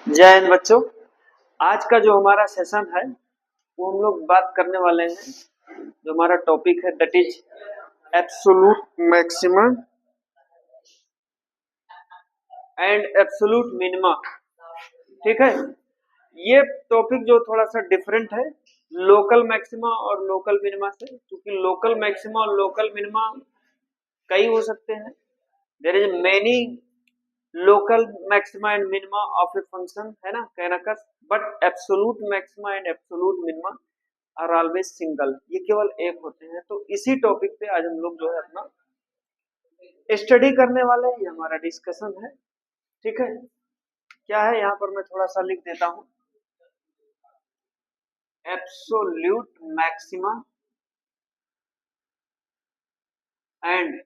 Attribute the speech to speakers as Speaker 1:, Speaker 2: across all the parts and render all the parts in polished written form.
Speaker 1: जय हिंद बच्चों। आज का जो हमारा सेशन है वो हम लोग बात करने वाले हैं। जो हमारा टॉपिक है that is absolute maximum and absolute minima. ठीक है, ये टॉपिक जो थोड़ा सा डिफरेंट है लोकल मैक्सिमा और लोकल मिनिमा से, क्योंकि लोकल मैक्सिमा और लोकल मिनिमा कई हो सकते हैं। There is many local maxima and minima of a function, है ना, कैनाकस, but absolute maxima and absolute minima are always single, ये केवल एक होते हैं। तो इसी टॉपिक पे आज हम लोग जो है अपना स्टडी करने वाले हैं, ये हमारा डिस्कशन है। ठीक है, क्या है यहाँ पर मैं थोड़ा सा लिख देता हूँ। Absolute maxima and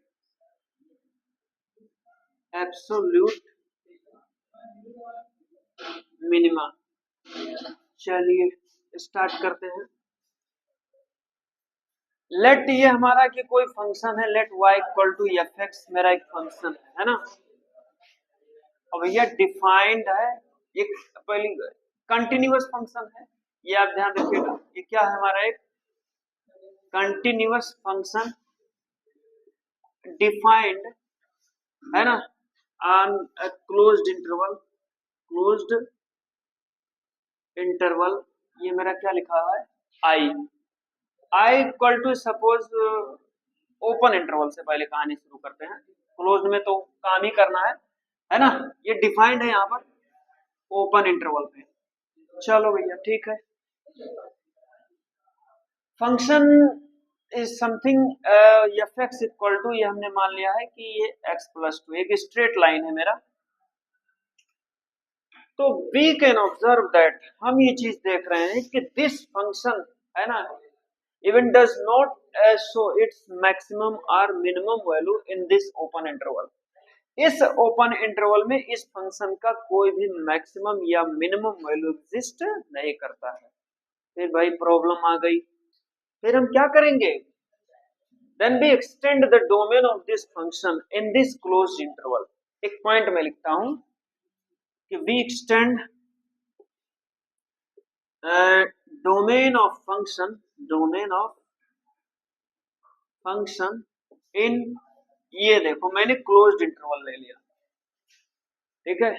Speaker 1: absolute minima. चलिए स्टार्ट करते हैं। लेट ये हमारा कि कोई फंक्शन है, let y equal to f x मेरा एक फंक्शन है ना। अब यह डिफाइंड है, एक पहली कंटिन्यूअस फंक्शन है, ये आप ध्यान रखिएगा। ये क्या है हमारा एक कंटिन्यूअस फंक्शन डिफाइंड, है ना, on closed interval. Closed interval ये मेरा क्या लिखा हुआ है, I equal to suppose open interval से पहले कहानी शुरू करते हैं। क्लोज्ड में तो काम ही करना है ना। ये डिफाइंड है यहाँ पर ओपन इंटरवल पे। चलो भैया ठीक है। Function is something f x equal to, ये हमने मान लिया है कि ये x प्लस टू एक स्ट्रेट लाइन है मेरा। तो वी कैन ऑब्जर्व दैट, हम ये चीज देख रहे हैं कि दिस फंक्शन, है ना, even does not show its maximum और minimum value in this open interval. इस ओपन इंटरवल में इस फंक्शन का कोई भी मैक्सिमम या मिनिमम वैल्यू एग्जिस्ट नहीं करता है। फिर भाई प्रॉब्लम आ गई, फिर हम क्या करेंगे। Then we extend the domain of this function in this closed interval। एक पॉइंट में लिखता हूं कि we extend domain of function in, ये देखो मैंने क्लोज्ड इंटरवल ले लिया। ठीक है,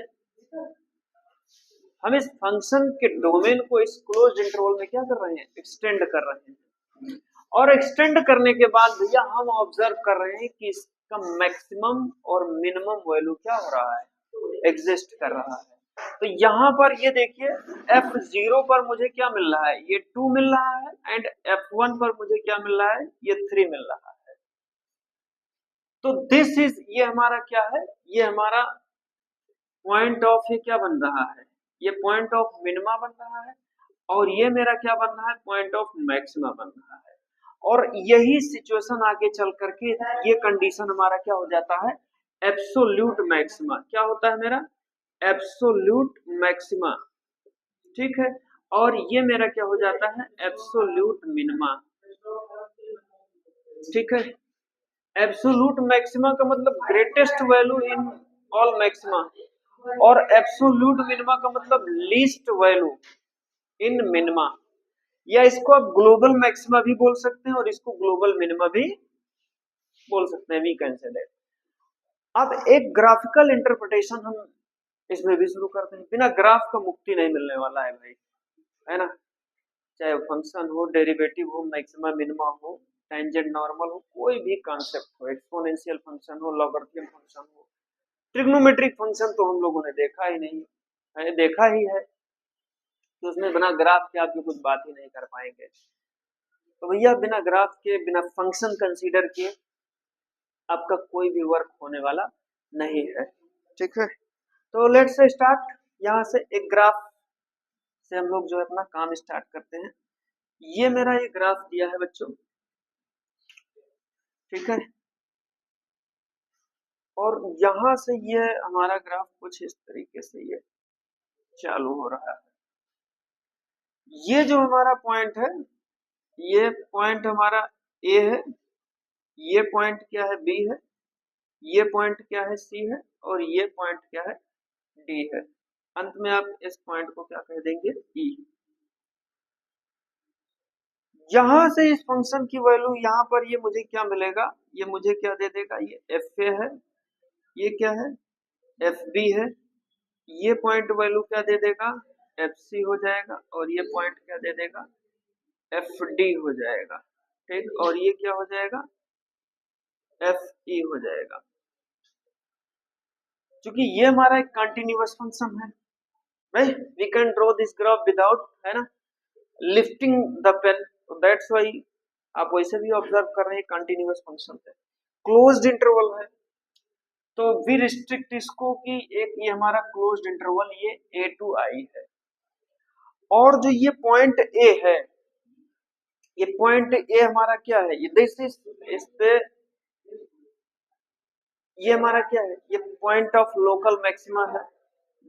Speaker 1: हम इस फंक्शन के डोमेन को इस क्लोज्ड इंटरवल में क्या कर रहे हैं, एक्सटेंड कर रहे हैं। और एक्सटेंड करने के बाद भैया हम ऑब्जर्व कर रहे हैं कि इसका मैक्सिमम और मिनिमम वैल्यू क्या हो रहा है, एग्जिस्ट कर रहा है। तो यहाँ पर ये देखिए f0 पर मुझे क्या मिल रहा है, ये 2 मिल रहा है, एंड f1 पर मुझे क्या मिल रहा है, ये 3 मिल रहा है। तो दिस इज, ये हमारा क्या है, ये हमारा पॉइंट ऑफ, ये क्या बन रहा है, ये पॉइंट ऑफ मिनिमा बन रहा है, और ये मेरा क्या बन रहा है, पॉइंट ऑफ मैक्सिमा बन रहा है। और यही सिचुएशन आगे चल करके ये कंडीशन हमारा क्या हो जाता है, एब्सोल्यूट मैक्सिमा। क्या होता है मेरा, एब्सोल्यूट मैक्सिमा। ठीक है, और ये मेरा क्या हो जाता है, एब्सोल्यूट मिनिमा। ठीक है, एब्सोल्यूट मैक्सिमा का मतलब greatest value in all maxima, और एब्सोल्यूट मिनिमा का मतलब लीस्ट वैल्यू इन मिनिमा। या इसको आप ग्लोबल मैक्सिमा भी बोल सकते हैं और इसको ग्लोबल मिनिमा भी बोल सकते हैं, वी कैन से दैट। अब एक ग्राफिकल इंटरप्रिटेशन हम इसमें भी शुरू करते हैं। बिना ग्राफ का मुक्ति नहीं मिलने वाला है भाई, है ना। चाहे फंक्शन हो, डेरिवेटिव हो, मैक्सिमा मिनिमा हो, टेंजेंट नॉर्मल हो, कोई भी कॉन्सेप्ट हो, एक्सपोनेंशियल फंक्शन हो, लॉगरिथम फंक्शन हो, ट्रिग्नोमेट्रिक फंक्शन तो हम लोगों ने देखा ही नहीं है, देखा ही है, तो उसमें बिना ग्राफ के आप कुछ बात ही नहीं कर पाएंगे। तो भैया बिना ग्राफ के, बिना फंक्शन कंसीडर किए आपका कोई भी वर्क होने वाला नहीं है। ठीक है, तो लेट्स स्टार्ट। यहाँ से एक ग्राफ से हम लोग जो है अपना काम स्टार्ट करते हैं। ये मेरा ये ग्राफ दिया है बच्चों, ठीक है, और यहां से ये हमारा ग्राफ कुछ इस तरीके से ये चालू हो रहा है। ये जो हमारा पॉइंट है, ये पॉइंट हमारा ए है, ये पॉइंट क्या है, बी है, ये पॉइंट क्या है, सी है, और ये पॉइंट क्या है, डी है। अंत में आप इस पॉइंट को क्या कह देंगे, ई। यहां से इस फंक्शन की वैल्यू यहाँ पर ये मुझे क्या मिलेगा, ये मुझे क्या दे देगा, ये एफ ए है, ये क्या है, एफ बी है, ये पॉइंट वैल्यू क्या दे देगा, एफ सी हो जाएगा, और ये पॉइंट क्या दे देगा, एफ डी हो जाएगा। ठीक, और ये क्या हो जाएगा, एफ ई हो जाएगा। क्योंकि ये हमारा एक कंटिन्यूअस फंक्शन है, right, we can draw this graph without, है ना, लिफ्टिंग द पेन, तो दैट्स व्हाई आप वैसे भी ऑब्जर्व कर रहे हैं कंटिन्यूअस फंक्शन है, क्लोज्ड इंटरवल है, तो वी रिस्ट्रिक्ट इसको कि एक ये हमारा क्लोज्ड इंटरवल ये ए टू आई है, और जो ये पॉइंट ए है, ये पॉइंट ए हमारा क्या है, ये दिस इज, इस पे ये हमारा क्या है, ये पॉइंट ऑफ लोकल मैक्सिमा है,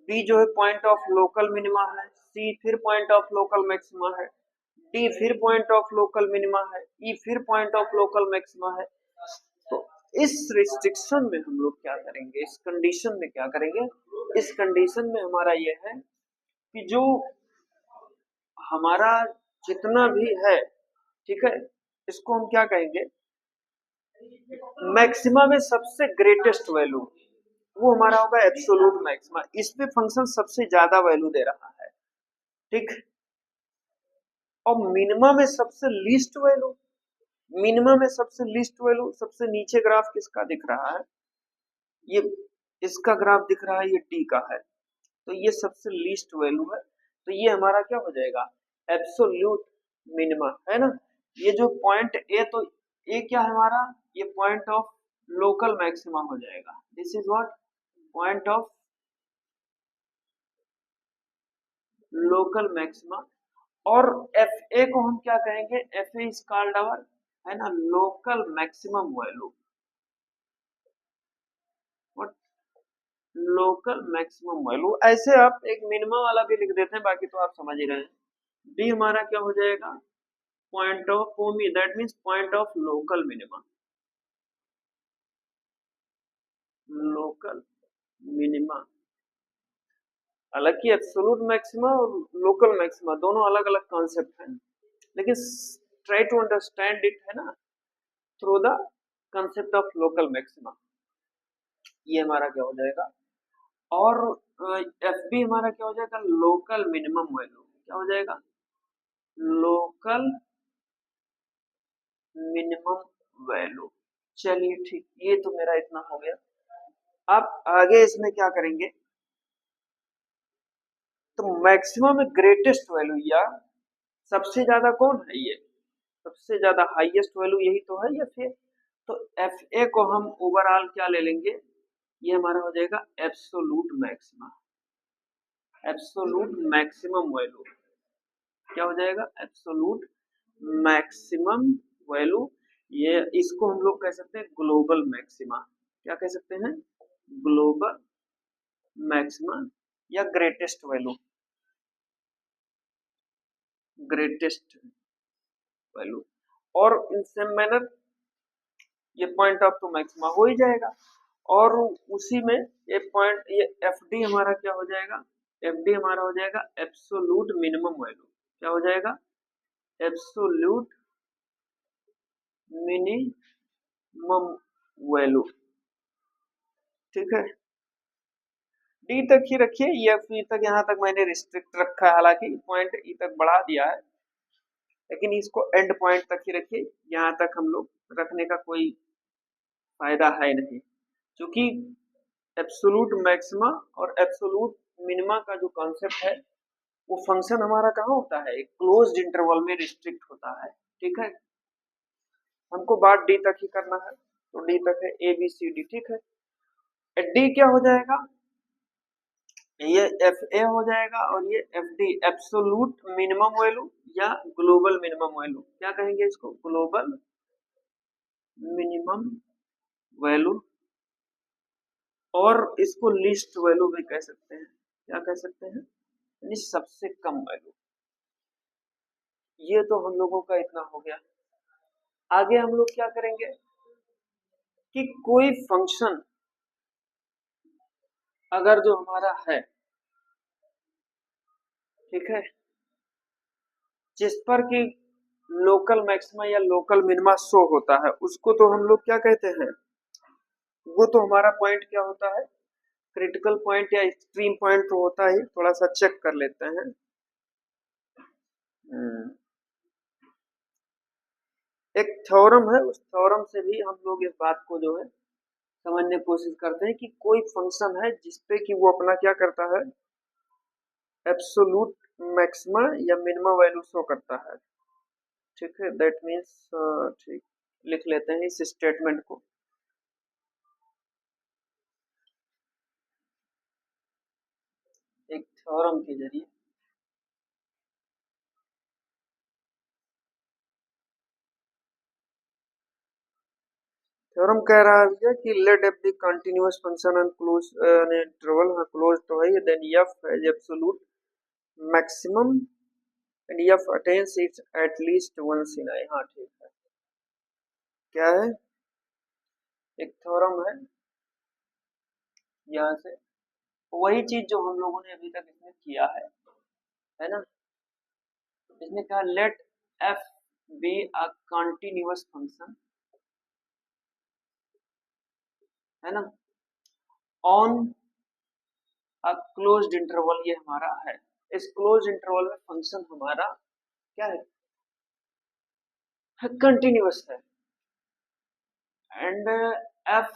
Speaker 1: बी जो है पॉइंट ऑफ लोकल मिनिमा है, सी फिर पॉइंट ऑफ लोकल मैक्सिमा है, डी फिर पॉइंट ऑफ लोकल मिनिमा है, ई फिर पॉइंट ऑफ लोकल मैक्सिमा है। तो इस रिस्ट्रिक्शन में हम लोग क्या करेंगे, इस कंडीशन में क्या करेंगे, इस कंडीशन में हमारा ये है कि जो हमारा जितना भी है, ठीक है, इसको हम क्या कहेंगे, मैक्सिमा में सबसे ग्रेटेस्ट वैल्यू वो हमारा होगा एब्सोल्यूट मैक्सिमा, इस पे फंक्शन सबसे ज्यादा वैल्यू दे रहा है, ठीक। और मिनिमा में सबसे लीस्ट वैल्यू, मिनिमा में सबसे लीस्ट वैल्यू, सबसे नीचे ग्राफ किसका दिख रहा है, ये इसका ग्राफ दिख रहा है, ये टी का है, तो ये सबसे लीस्ट वैल्यू है, तो ये हमारा क्या हो जाएगा, एब्सोल्यूट मिनिमा, है ना। ये जो पॉइंट ए, तो ए क्या है हमारा, ये पॉइंट ऑफ लोकल मैक्सिमा हो जाएगा, this is what, point of local maxima. और एफ ए को हम क्या कहेंगे, f a is called our, है ना, local maximum value, local maximum value. ऐसे आप एक मिनिमम वाला भी लिख देते हैं, बाकी तो आप समझ ही रहे हैं। डी हमारा क्या हो जाएगा, point of Omi, that means point of local minima, local minima. हालांकि एब्सोल्यूट मैक्सिमा और लोकल मैक्सिमा दोनों अलग अलग कॉन्सेप्ट हैं, लेकिन ट्राई टू अंडरस्टैंड इट, है ना, through the concept of local maxima. ये हमारा क्या हो जाएगा, और एफ बी हमारा क्या हो जाएगा, लोकल मिनिमम वैल्यू, क्या हो जाएगा, लोकल मिनिमम वैल्यू। चलिए ठीक, ये तो मेरा इतना हो गया। आप आगे इसमें क्या करेंगे, तो मैक्सिमम में ग्रेटेस्ट वैल्यू या सबसे ज्यादा कौन है, ये सबसे ज्यादा हाईएस्ट वैल्यू यही तो है, या फिर, तो एफ ए को हम ओवरऑल क्या ले लेंगे, ये हमारा हो जाएगा absolute maxima, absolute maximum value, क्या हो जाएगा, एब्सोलूट मैक्सिमम वैल्यू। ये इसको हम लोग कह सकते हैं ग्लोबल मैक्सिमा, क्या कह सकते हैं, ग्लोबल मैक्सिमा या ग्रेटेस्ट वैल्यू, ग्रेटेस्ट वैल्यू। और इन सेम मैनर ये पॉइंट ऑफ टू मैक्सिमा हो ही जाएगा, और उसी में ये पॉइंट, ये एफ डी हमारा क्या हो जाएगा, एफ डी हमारा हो जाएगा एब्सोल्यूट मिनिमम वैल्यू, क्या हो जाएगा, एब्सोल्यूट मिनिमम वैल्यू, ठीक है। डी तक ही रखिए, ये एफ ई तक, यहाँ तक मैंने रिस्ट्रिक्ट रखा है, हालांकि पॉइंट ई तक बढ़ा दिया है, लेकिन इसको एंड पॉइंट तक ही रखिए, यहाँ तक हम लोग रखने का कोई फायदा है नहीं, क्योंकि एब्सोलूट मैक्सिमा और एब्सोलूट मिनिमा का जो कॉन्सेप्ट है, वो फंक्शन हमारा कहाँ होता है, एक क्लोज्ड इंटरवल में रिस्ट्रिक्ट होता है, ठीक है। हमको बात डी तक ही करना है, तो डी तक है ए बी सी डी, ठीक है। डी क्या हो जाएगा, ये एफ ए हो जाएगा, और ये F D absolute minimum value या ग्लोबल मिनिमम वैल्यू, क्या कहेंगे इसको, ग्लोबल मिनिमम वैल्यू, और इसको लीस्ट वैल्यू भी कह सकते हैं, क्या कह सकते हैं, यानी सबसे कम वैल्यू। ये तो हम लोगों का इतना हो गया। आगे हम लोग क्या करेंगे कि कोई फंक्शन अगर जो हमारा है, ठीक है, जिस पर कि लोकल मैक्सिमा या लोकल मिनिमा शो होता है उसको तो हम लोग क्या कहते हैं, वो तो हमारा पॉइंट क्या होता है, क्रिटिकल पॉइंट या एक्सट्रीम पॉइंट तो होता ही, थोड़ा सा चेक कर लेते हैं। एक थ्योरम है, उस थ्योरम से भी हम लोग इस बात को जो है समझने की कोशिश करते हैं कि कोई फंक्शन है जिसपे कि वो अपना क्या करता है, एब्सोल्यूट मैक्सिमा या मिनिमा वैल्यू शो करता है। ठीक है, दैट मीन्स ठीक, लिख लेते हैं इस स्टेटमेंट को। एक थ्योरम के जरिए थ्योरम कह रहा है कि let F the continuous function and close an interval, हाँ क्लोज तो है, then F has absolute maximum and F attains it at least once in I. हाँ ठीक है, क्या है, एक थ्योरम है यहाँ से, वही चीज जो हम लोगों ने अभी तक इसमें किया है ना। इसने कहा let f be a continuous function, है ना, ऑन अ क्लोज्ड इंटरवल, ये हमारा है। इस क्लोज इंटरवल में फंक्शन हमारा क्या है, कंटिन्यूअस है। एंड एफ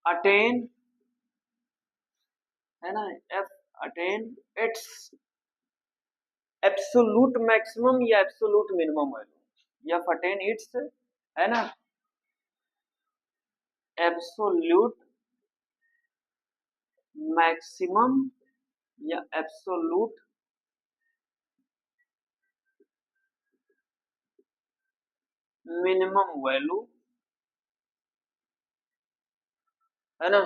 Speaker 1: अटेन, है ना, F attain its absolute maximum या absolute minimum value, F attain its, है ना, एब्सोल्यूट मैक्सिमम या एब्सोल्यूट मिनिमम वैल्यू, है ना,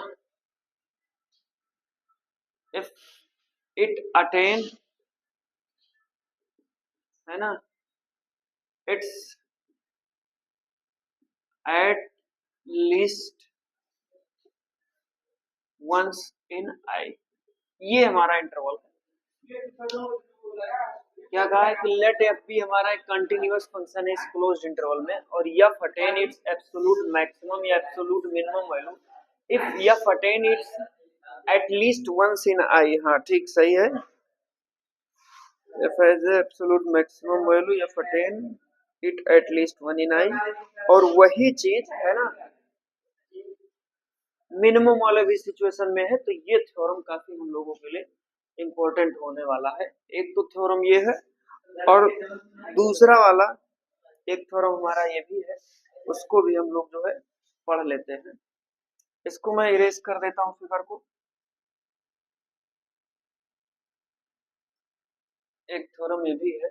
Speaker 1: इफ इट अटेन, है ना, it's at least once in I, ये हमारा इंटरवल है। क्या कहा है कि लेट एफ बी हमारा एक कंटिन्यूअस फंक्शन है इस क्लोज्ड इंटरवल में, और F attain its absolute maximum या absolute minimum value if F attain it's at least once in I. हाँ ठीक, सही है, F as absolute maximum value F attain it at least one in I, और वही चीज है ना मिनिमम वाले भी सिचुएशन में है। तो ये थ्योरम काफी हम लोगों के लिए इम्पोर्टेंट होने वाला है। एक तो थ्योरम ये है, और दूसरा वाला एक थ्योरम हमारा ये भी है, उसको भी हम लोग जो है पढ़ लेते हैं। इसको मैं इरेज कर देता हूँ फिगर को। एक थ्योरम ये भी है,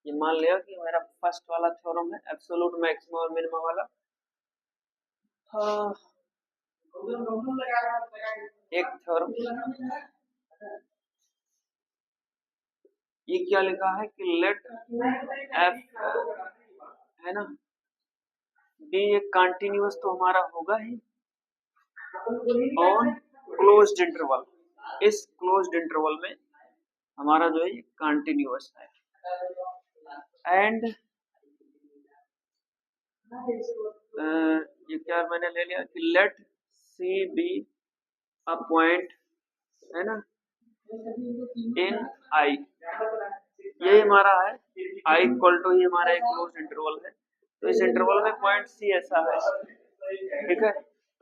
Speaker 1: ये मान लिया कि मेरा फर्स्ट वाला थ्योरम है एब्सोल्यूट मैक्सिमम और मिनिमम वाला। हाँ, एक थ्योरम ये क्या लिखा है कि लेट एफ, है ना, बी एक कंटिन्यूअस तो हमारा होगा ही ऑन क्लोज्ड इंटरवल, इस क्लोज्ड इंटरवल में हमारा जो है कंटिन्यूअस है। एंड ये क्या मैंने ले लिया कि let c be a point, है ना, इन आई, ये हमारा है आई इक्वल टू, ये हमारा एक क्लोज इंटरवल है। तो इस इंटरवल में पॉइंट सी ऐसा है, ठीक है।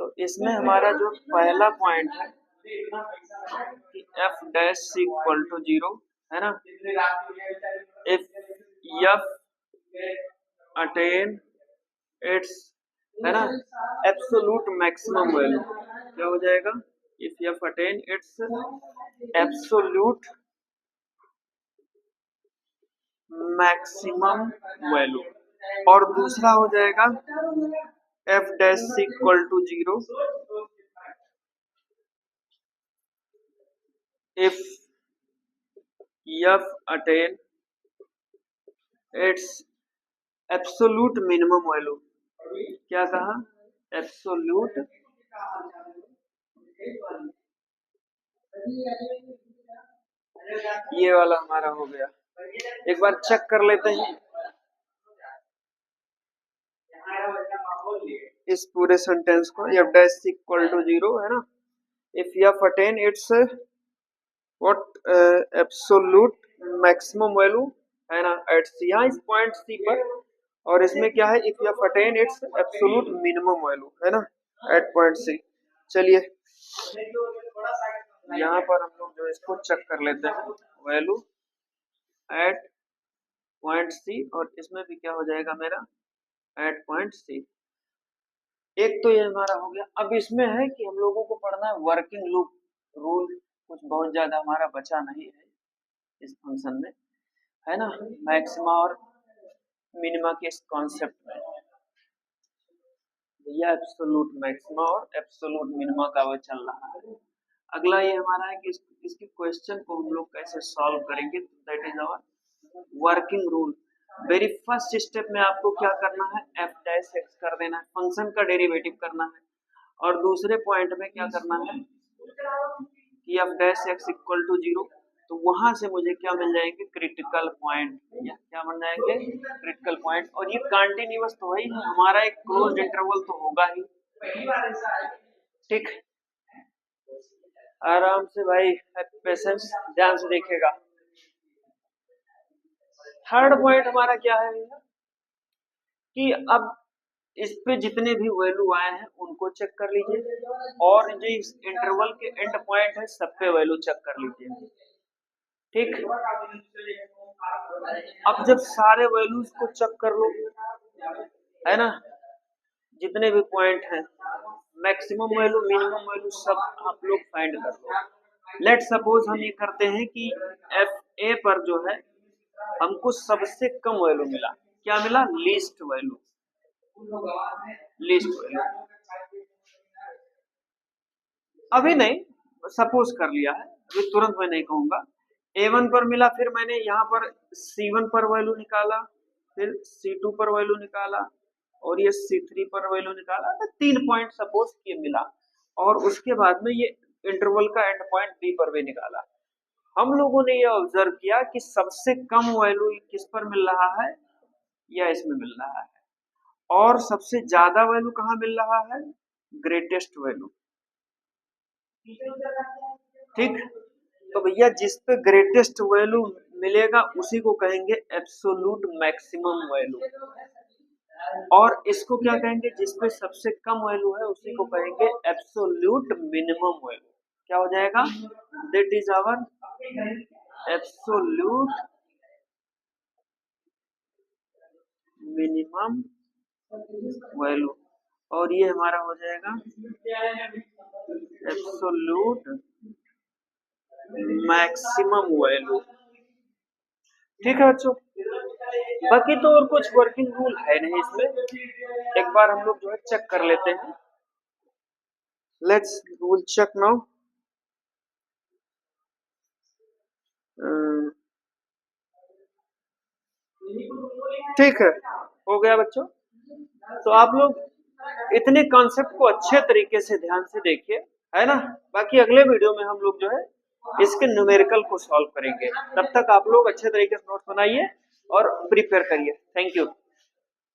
Speaker 1: तो इसमें हमारा जो पहला पॉइंट है कि एफ डैश इक्वल टू 0, है ना, इफ एफ अटेन इट्स, है ना, एब्सोल्यूट मैक्सिमम वैल्यू, क्या हो जाएगा, if F attain its absolute maximum value, और दूसरा हो जाएगा f dash equal to 0 if F attain its absolute minimum value, क्या कहा, एब्सोल्यूट ये वाला हमारा हो गया। एक बार चेक कर लेते हैं इस पूरे सेंटेंस को। एफ डैश इक्वल टू 0 है ना। If F attain it's what absolute maximum value है ना एट सी, यहाँ इस पॉइंट सी पर। और इसमें क्या है, if F attain its absolute minimum value है ना एट पॉइंट सी। चलिए यहाँ पर हम लोग जो इसको चेक कर लेते हैं, वैल्यू एट पॉइंट सी, और इसमें भी क्या हो जाएगा मेरा एट पॉइंट सी। एक तो ये हमारा हो गया। अब इसमें है कि हम लोगों को पढ़ना है वर्किंग लूप रूल। कुछ बहुत ज्यादा हमारा बचा नहीं है इस फंक्शन में, है ना, मैक्सिमा और मिनिमा के इस कॉन्सेप्ट में। भैया एब्सोल्यूट मैक्सिमा और एब्सोल्यूट मिनिमा का वो चल रहा है। अगला ये हमारा है कि इसके क्वेश्चन को हम लोग कैसे सॉल्व करेंगे। That is our working rule. Very first step में आपको क्या करना है, एफ डैश एक्स कर देना है, फंक्शन का डेरिवेटिव करना है। और दूसरे पॉइंट में क्या करना है कि f dash x equal to 0, तो वहां से मुझे क्या मिल जाएंगे, क्रिटिकल पॉइंट। क्या बन जाएंगे, क्रिटिकल पॉइंट। और ये कंटिन्यूअस तो वही है हमारा, एक क्लोज्ड इंटरवल तो होगा ही। ठीक, आराम से भाई, पेशेंस, ध्यान से देखेगा। थर्ड पॉइंट हमारा क्या है कि अब इस पे जितने भी वैल्यू आए हैं उनको चेक कर लीजिए, और जो इस इंटरवल के एंड पॉइंट है सब पे वैल्यू चेक कर लीजिए। ठीक, अब जब सारे वैल्यूज को चेक कर लो, है ना, जितने भी पॉइंट हैं, मैक्सिमम वैल्यू मिनिमम वैल्यू सब आप लोग फाइंड कर लो। लेट सपोज हम ये करते हैं कि एफ ए पर जो है हमको सबसे कम वैल्यू मिला। क्या मिला, लीस्ट वैल्यू, लीस्ट वैल्यू। अभी नहीं, सपोज कर लिया है, अभी तुरंत मैं नहीं कहूंगा। A1 पर मिला, फिर मैंने यहाँ पर C1 पर वैल्यू निकाला, फिर C2 पर वैल्यू निकाला, और ये C3 पर वैल्यू निकाला। तो 3 पॉइंट सपोज ये मिला, और उसके बाद में ये इंटरवल का एंड पॉइंट B पर भी निकाला। हम लोगों ने ये ऑब्जर्व किया कि सबसे कम वैल्यू किस पर मिल रहा है, या इसमें मिल रहा है, और सबसे ज्यादा वैल्यू कहाँ मिल रहा है, ग्रेटेस्ट वैल्यू। ठीक, तो भैया जिस पे ग्रेटेस्ट वैल्यू मिलेगा उसी को कहेंगे एब्सोल्यूट मैक्सिमम वैल्यू, और इसको क्या कहेंगे, जिस पे सबसे कम वैल्यू है उसी को कहेंगे एब्सोल्यूट मिनिमम वैल्यू। क्या हो जाएगा, that is our absolute minimum value, और ये हमारा हो जाएगा एब्सोल्यूट मैक्सिमम वैल्यू। ठीक है बच्चों, बाकी तो और कुछ वर्किंग रूल है नहीं इसमें। एक बार हम लोग जो है चेक कर लेते हैं। Let's rule check now. ठीक है, हो गया बच्चों। तो आप लोग इतने कॉन्सेप्ट को अच्छे तरीके से ध्यान से देखिए, है ना। बाकी अगले वीडियो में हम लोग जो है इसके न्यूमेरिकल को सॉल्व करेंगे। तब तक आप लोग अच्छे तरीके से नोट्स बनाइए और प्रिपेयर करिए। Thank you.